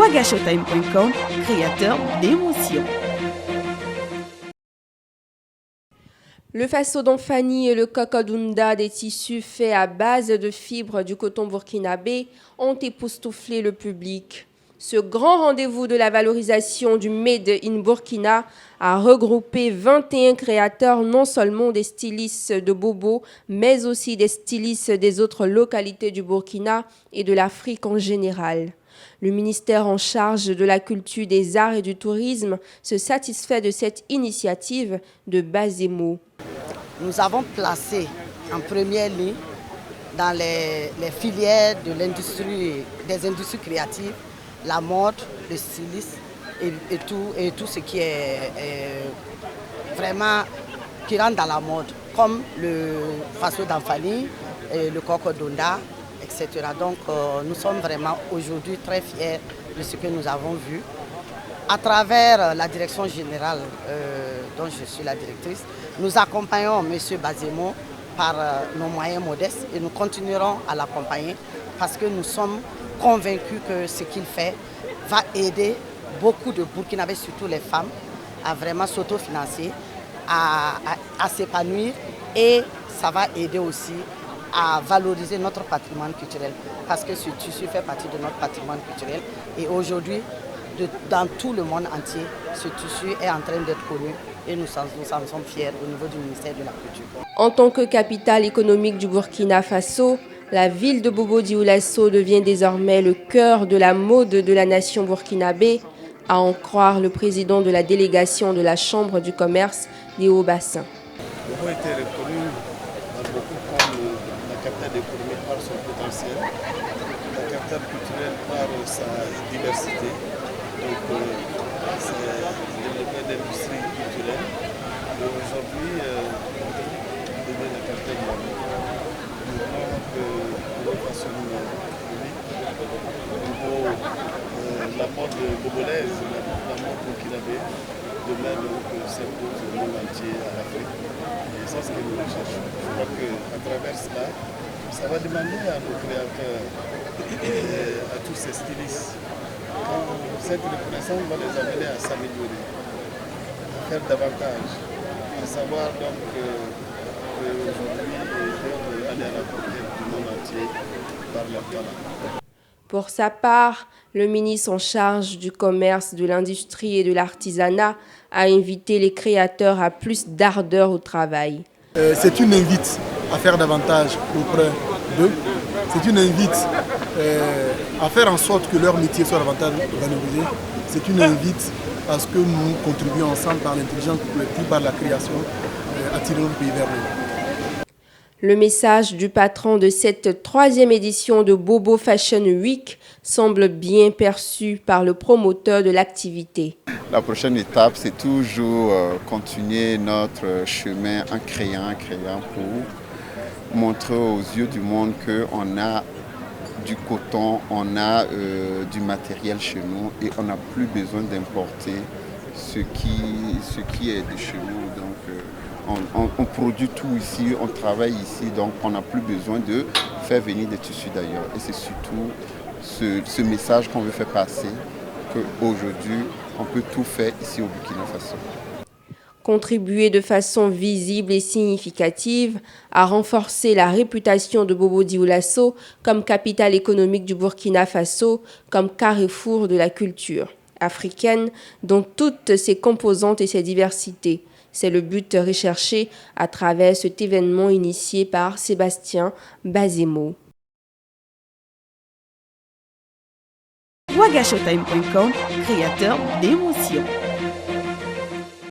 wagashowtime.com, créateur d'émotions. Le faso d'Anfani et le cocodunda, des tissus faits à base de fibres du coton burkinabé, ont époustouflé le public. Ce grand rendez-vous de la valorisation du Made in Burkina a regroupé 21 créateurs, non seulement des stylistes de Bobo, mais aussi des stylistes des autres localités du Burkina et de l'Afrique en général. Le ministère en charge de la culture, des arts et du tourisme se satisfait de cette initiative de Bazemo. Nous avons placé en première ligne dans les filières de l'industrie, des industries créatives, la mode, le stylisme et tout ce qui est vraiment qui rentre dans la mode, comme le faso d'Anfani, le cocodunda, etc. Donc nous sommes vraiment aujourd'hui très fiers de ce que nous avons vu. À travers la direction générale dont je suis la directrice, nous accompagnons M. Bazemo par nos moyens modestes et nous continuerons à l'accompagner parce que nous sommes convaincus que ce qu'il fait va aider beaucoup de Burkinabés, surtout les femmes, à vraiment s'autofinancer, à s'épanouir, et ça va aider aussi à valoriser notre patrimoine culturel parce que ce tissu fait partie de notre patrimoine culturel et aujourd'hui, dans tout le monde entier, ce tissu est en train d'être connu et nous en sommes fiers au niveau du ministère de la Culture. En tant que capitale économique du Burkina Faso, la ville de Bobo Dioulasso devient désormais le cœur de la mode de la nation burkinabé, à en croire le président de la délégation de la Chambre du commerce des Hauts-Bassins. Bobo était reconnu par beaucoup comme la capitale économique par son potentiel, la capitale culturelle par sa diversité. Donc, c'est développer l'industrie culturelle. Et aujourd'hui, on devient la capitale de la mode. Nous voulons que de façon publique, la mode bobolaise, la mode burkinabé, demain s'impose au monde entier, à l'Afrique. Et c'est ce que nous recherchons. Je crois qu'à travers cela, ça va demander à nos créateurs, à tous ces stylistes, cette reconnaissance va les amener à s'améliorer, à faire davantage, à savoir donc qu'aujourd'hui, ils doivent aller à la conquête du monde entier par leur talent. Pour sa part, le ministre en charge du commerce, de l'industrie et de l'artisanat a invité les créateurs à plus d'ardeur au travail. C'est une invite à faire davantage auprès d'eux. C'est une invite à faire en sorte que leur métier soit davantage valorisé. C'est une invite à ce que nous contribuions ensemble par l'intelligence collective, par la création, à tirer notre pays vers le haut. Le message du patron de cette 3e édition de Bobo Fashion Week semble bien perçu par le promoteur de l'activité. La prochaine étape, c'est toujours continuer notre chemin en créant pour montrer aux yeux du monde qu'on a du coton, on a du matériel chez nous et on n'a plus besoin d'importer ce qui est de chez nous. Donc, on produit tout ici, on travaille ici, donc on n'a plus besoin de faire venir des tissus d'ailleurs. Et c'est surtout ce message qu'on veut faire passer, qu'aujourd'hui, on peut tout faire ici au Burkina Faso. Contribuer de façon visible et significative à renforcer la réputation de Bobo Dioulasso comme capitale économique du Burkina Faso, comme carrefour de la culture africaine, dans toutes ses composantes et ses diversités. C'est le but recherché à travers cet événement initié par Sébastien Bazemo. wagashowtime.com, créateur d'émotions.